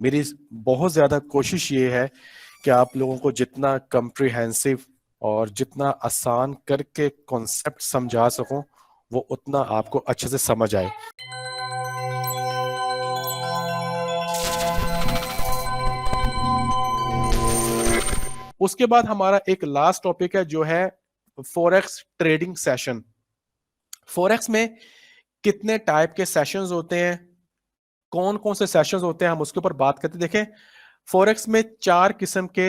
मेरी बहुत ज्यादा कोशिश ये है कि आप लोगों को जितना कम्प्रिहेंसिव और जितना आसान करके कॉन्सेप्ट समझा सकूं वो उतना आपको अच्छे से समझ आए। उसके बाद हमारा एक लास्ट टॉपिक है जो है फॉरेक्स ट्रेडिंग सेशन। फॉरेक्स में कितने टाइप के सेशंस होते हैं, कौन कौन से सेशंस होते हैं, हम उसके ऊपर बात करते हैं। देखें, फॉरेक्स में 4 किस्म के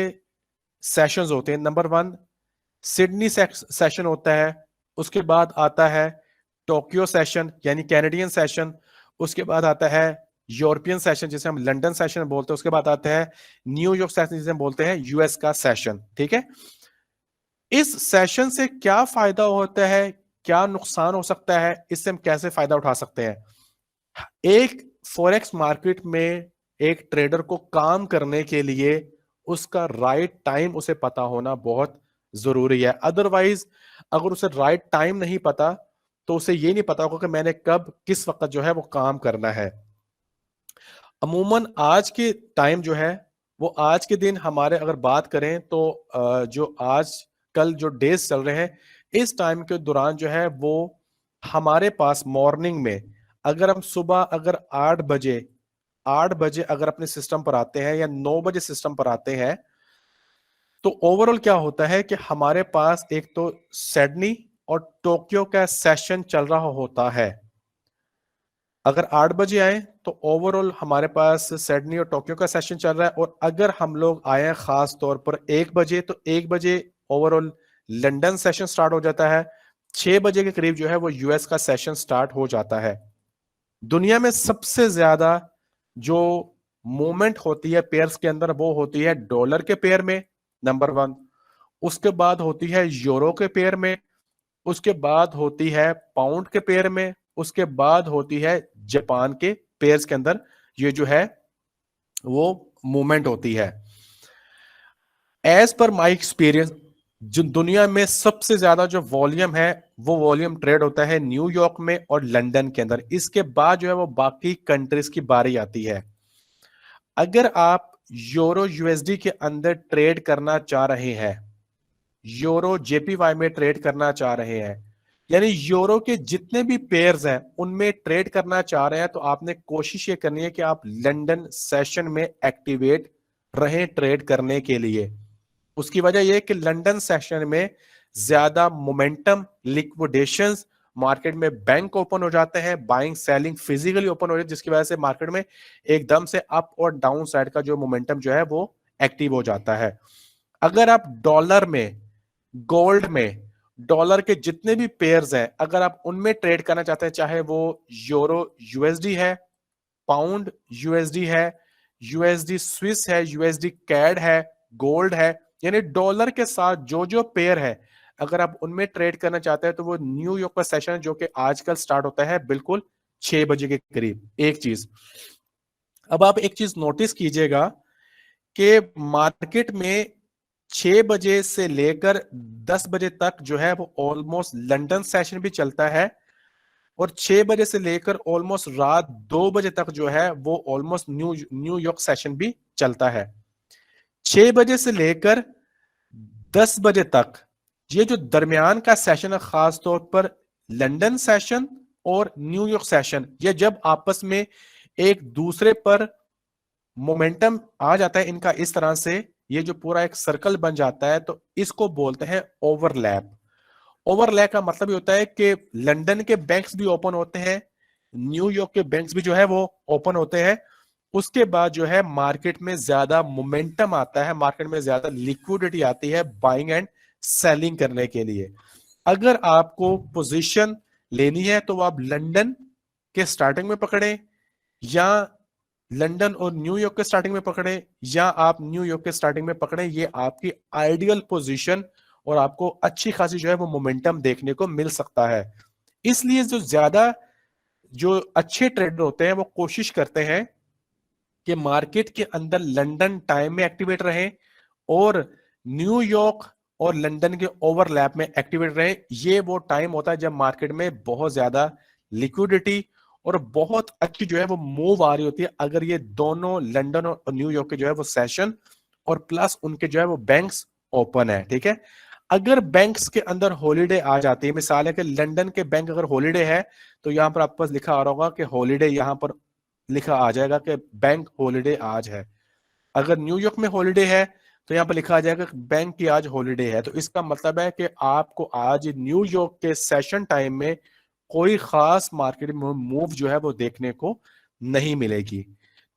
सेशंस होते हैं। नंबर 1 सिडनी सेशन होता है, उसके बाद आता है टोक्यो सेशन यानी कैनेडियन सेशन, उसके बाद आता है यूरोपियन सेशन जिसे हम लंदन सेशन बोलते हैं, उसके बाद आता है न्यूयॉर्क सेशन जिसे हम बोलते हैं यूएस का सेशन। ठीक है, इस सेशन से क्या फायदा होता है, क्या नुकसान हो सकता है, इससे हम कैसे फायदा उठा सकते हैं। एक फॉरेक्स मार्केट में एक ट्रेडर को काम करने के लिए उसका राइट टाइम उसे पता होना बहुत जरूरी है। अदरवाइज अगर उसे राइट टाइम नहीं पता तो उसे ये नहीं पता होगा कि मैंने कब किस वक्त जो है वो काम करना है। अमूमन आज के टाइम जो है वो आज के दिन हमारे अगर बात करें तो जो आज कल जो डेज चल रहे हैं इस टाइम के दौरान जो है वो हमारे पास मॉर्निंग में अगर हम सुबह अगर 8 बजे अगर अपने सिस्टम पर आते हैं या 9 बजे सिस्टम पर आते हैं तो ओवरऑल क्या होता है कि हमारे पास एक तो सिडनी और टोक्यो का सेशन चल रहा होता है। अगर 8 बजे आए तो ओवरऑल हमारे पास सिडनी और टोक्यो का सेशन चल रहा है, और अगर हम लोग आए खास तौर पर 1 बजे तो 1 बजे ओवरऑल लंदन सेशन स्टार्ट हो जाता है। 6 बजे के करीब जो है वो यूएस का सेशन स्टार्ट हो जाता है। दुनिया में सबसे ज्यादा जो मूवमेंट होती है पेयर्स के अंदर वो होती है डॉलर के पेयर में, नंबर 1। उसके बाद होती है यूरो के पेयर में, उसके बाद होती है पाउंड के पेयर में, उसके बाद होती है जापान के पेयर्स के अंदर ये जो है वो मूवमेंट होती है। एज पर माई एक्सपीरियंस जो दुनिया में सबसे ज्यादा जो वॉल्यूम है वो वॉल्यूम ट्रेड होता है न्यूयॉर्क में और लंदन के अंदर। इसके बाद जो है वो बाकी कंट्रीज की बारी आती है। अगर आप यूरो यूएसडी के अंदर ट्रेड करना चाह रहे हैं, यूरो जेपीवाई में ट्रेड करना चाह रहे हैं, यानी यूरो के जितने भी पेयर्स हैं उनमें ट्रेड करना चाह रहे हैं, तो आपने कोशिश ये करनी है कि आप लंदन सेशन में एक्टिवेट रहें ट्रेड करने के लिए। उसकी वजह यह कि लंदन सेशन में ज्यादा मोमेंटम, लिक्विडेशंस, मार्केट में बैंक ओपन हो जाते हैं, बाइंग सेलिंग फिजिकली ओपन हो जाती है, जिसकी वजह से मार्केट में एकदम से अप और डाउन साइड का जो मोमेंटम जो है वो एक्टिव हो जाता है। अगर आप डॉलर में, गोल्ड में, डॉलर के जितने भी पेयर्स हैं अगर आप उनमें ट्रेड करना चाहते हैं, चाहे वो यूरो यूएसडी है, पाउंड यूएसडी है, यूएसडी स्विस है, यूएसडी कैड है, गोल्ड है, यानी डॉलर के साथ जो जो पेयर है अगर आप उनमें ट्रेड करना चाहते हैं तो वो न्यूयॉर्क का सेशन जो कि आजकल स्टार्ट होता है बिल्कुल 6 बजे के करीब। एक चीज, अब आप एक चीज नोटिस कीजिएगा कि मार्केट में 6 बजे से लेकर 10 बजे तक जो है वो ऑलमोस्ट लंदन सेशन भी चलता है, और 6 बजे से लेकर ऑलमोस्ट रात 2 बजे तक जो है वो ऑलमोस्ट न्यूयॉर्क सेशन भी चलता है। 6 बजे से लेकर 10 बजे तक ये जो दरमियान का सेशन है, खास तौर पर लंदन सेशन और न्यूयॉर्क सेशन, ये जब आपस में एक दूसरे पर मोमेंटम आ जाता है इनका इस तरह से, ये जो पूरा एक सर्कल बन जाता है, तो इसको बोलते हैं ओवरलैप। ओवरलैप का मतलब ये होता है कि लंदन के बैंक्स भी ओपन होते हैं, न्यूयॉर्क के बैंक्स भी जो है वो ओपन होते हैं। उसके बाद जो है मार्केट में ज्यादा मोमेंटम आता है, मार्केट में ज्यादा लिक्विडिटी आती है बाइंग एंड सेलिंग करने के लिए। अगर आपको पोजीशन लेनी है तो आप लंदन के स्टार्टिंग में पकड़े, या लंदन और न्यूयॉर्क के स्टार्टिंग में पकड़े, या आप न्यूयॉर्क के स्टार्टिंग में पकड़े, ये आपकी आइडियल पोजीशन और आपको अच्छी खासी जो है वो मोमेंटम देखने को मिल सकता है। इसलिए जो अच्छे ट्रेडर होते हैं वो कोशिश करते हैं कि मार्केट के अंदर लंदन टाइम में एक्टिवेट रहें और न्यूयॉर्क और लंदन के ओवरलैप में एक्टिवेट रहें। ये वो टाइम होता है जब मार्केट में बहुत ज्यादा लिक्विडिटी और बहुत अच्छी जो है वो मूव आ रही होती है अगर ये दोनों लंदन और न्यूयॉर्क के जो है वो सेशन और प्लस उनके जो है वो बैंक्स ओपन है। ठीक है, अगर बैंक्स के अंदर हॉलीडे आ जाती है, मिसाल है कि लंदन के बैंक अगर हॉलीडे है तो यहाँ पर आपके पास लिखा आ रहा होगा कि हॉलीडे, यहाँ पर लिखा आ जाएगा कि बैंक हॉलीडे आज है। अगर न्यूयॉर्क में हॉलीडे है तो यहाँ पर लिखा आ जाएगा कि बैंक की आज हॉलीडे है। तो इसका मतलब है कि आपको आज न्यूयॉर्क के सेशन टाइम में कोई खास मार्केट में मूव जो है वो देखने को नहीं मिलेगी।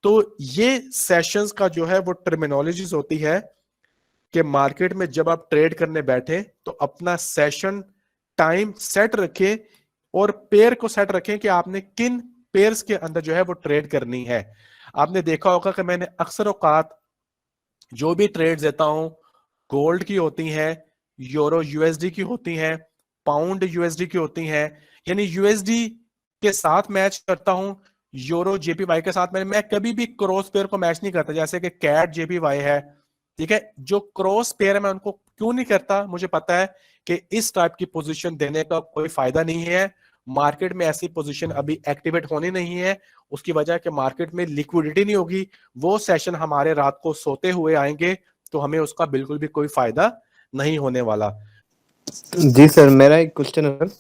तो ये सेशंस का जो है वो टर्मिनोलॉजीज होती है कि मार्केट में जब आप ट्रेड करने बैठे तो अपना सेशन टाइम सेट रखें और पेयर को सेट रखें कि आपने किन पेयर्स के अंदर जो है वो ट्रेड करनी है। आपने देखा होगा कि मैंने अक्सर औकात जो भी ट्रेड्स देता हूं गोल्ड की होती हैं, यूरो यूएसडी की होती हैं, पाउंड यूएसडी की होती हैं, यानी यूएसडी के साथ मैच करता हूं, यूरो जेपीवाई के साथ मैं कभी भी क्रॉस पेयर को मैच नहीं करता, जैसे कि कैट जेपीवाई है। ठीक है, जो क्रॉस पेयर है मैं उनको क्यों नहीं करता, मुझे पता है कि इस टाइप की पोजीशन देने का कोई फायदा नहीं है। मार्केट में ऐसी पोजीशन अभी एक्टिवेट होनी नहीं है, उसकी वजह कि मार्केट में लिक्विडिटी नहीं होगी। वो सेशन हमारे रात को सोते हुए आएंगे तो हमें उसका बिल्कुल भी कोई फायदा नहीं होने वाला। जी सर, मेरा एक क्वेश्चन है सर।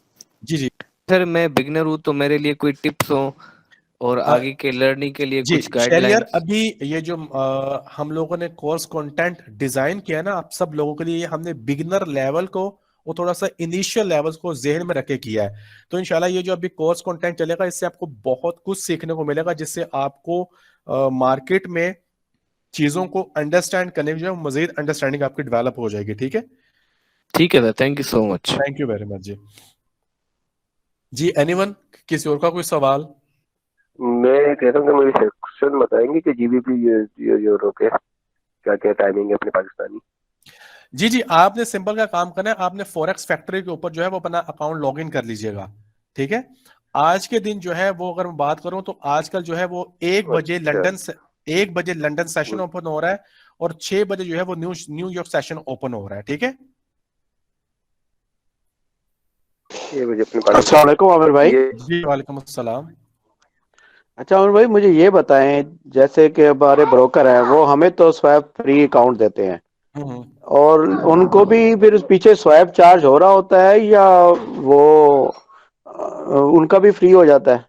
जी जी सर, मैं बिगनर हूँ तो मेरे लिए कोई टिप्स हो और आगे के लर्निंग के लिए जी कुछ शैलियर, गाइडलाइंस। अभी ये जो हम लोगों ने कोर्स कंटेंट डिजाइन किया ना आप सब लोगों के लिए, हमने बिगिनर लेवल को वो थोड़ा सा इनिशियल लेवल्स को जेहन में रखे किया है। तो इंशाल्लाह ये जो अभी कोर्स कंटेंट चलेगा इससे आपको बहुत कुछ सीखने को मिलेगा, जिससे आपको मार्केट में चीजों को अंडरस्टैंड करने की जो है मजीद अंडरस्टैंडिंग आपकी डेवलप हो जाएगी। ठीक है, ठीक है sir, thank you so much. Thank you very much जी। जी एनीवन, किसी और का कोई सवाल? मैं कह रहा हूँ कि मुझे सेक्शन बताएंगे कि जीबीपी यूरो के क्या क्या टाइमिंग है अपने पाकिस्तानी। जी जी, आपने सिंपल का काम करना है, आपने फॉरेक्स फैक्ट्री के ऊपर जो है वो अपना अकाउंट लॉग इन कर लीजिएगा। ठीक है, आज के दिन जो है वो अगर मैं बात करूं तो आजकल जो है वो 1 बजे लंदन सेशन ओपन हो रहा है और 6 बजे जो है वो न्यूयॉर्क सेशन ओपन हो रहा है। ठीक है, 6 बजे अपने पाकिस्तान। अस्सलाम वालेकुम आमिर भाई। जी वालेकुम अस्सलाम। अच्छा आमिर भाई, मुझे ये बताएं, जैसे कि हमारे ब्रोकर हैं वो हमें तो स्वैप फ्री अकाउंट देते हैं और उनको भी फिर पीछे स्वैप चार्ज हो रहा होता है या वो उनका भी फ्री हो जाता है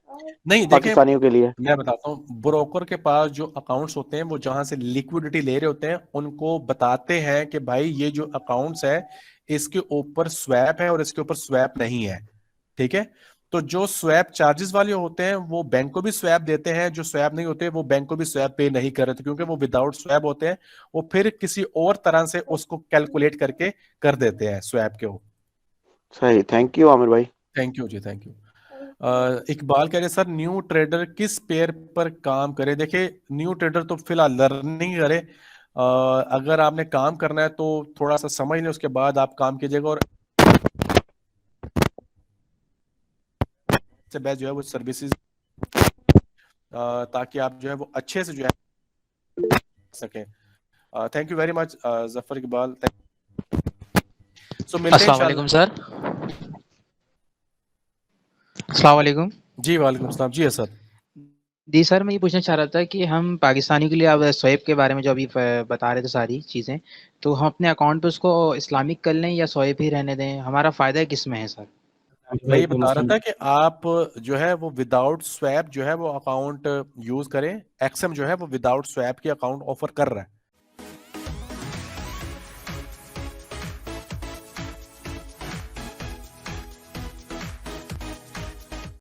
नहीं देखें, पाकिस्तानियों के लिए? मैं बताता हूँ, ब्रोकर के पास जो अकाउंट्स होते हैं वो जहां से लिक्विडिटी ले रहे होते हैं उनको बताते हैं कि भाई ये जो अकाउंट्स है इसके ऊपर स्वैप है और इसके ऊपर स्वैप नहीं है। ठीक है, तो जो स्वैप चार्जेस वाले होते हैं वो बैंक को भी स्वैप देते हैं, जो स्वैप नहीं होते वो बैंक को भी स्वैप पे नहीं कर रहे थे, क्योंकि वो विदाउट स्वैप होते हैं, वो फिर किसी और तरह से उसको कैलकुलेट करके कर देते हैं स्वैप के हो। सही, थैंक यू आमिर भाई। थैंक यू जी, थैंक यू। इकबाल कह रहे सर न्यू ट्रेडर किस पेयर पर काम करे? देखिए न्यू ट्रेडर तो फिलहाल लर्निंग करे, अगर आपने काम करना है तो थोड़ा सा समझ लें, उसके बाद आप काम कीजिएगा और से बेस्ट जो है वो सर्विसेज, ताकि आप जो है वो अच्छे से जो है सकें। Thank you very much Zafar Iqbal. So मिलते हैं अस्सलाम वालेकुम सर। अस्सलाम वालेकुम। जी वालेकुम सलाम जी सर। जी सर, मैं ये पूछना चाह रहा था कि हम पाकिस्तानी के लिए आप स्वैप के बारे में जो अभी बता रहे थे सारी चीज़ें, तो हम अपने अकाउंट पे उसको इस्लामिक कर लें या स्वैप ही रहने दें? हमारा फ़ायदा किस में है सर? मैं ये बता रहा था कि आप जो है वो विदाउट स्वैप जो है वो अकाउंट यूज करें। एक्सएम जो है वो विदाउट स्वैप की अकाउंट ऑफर कर रहा है।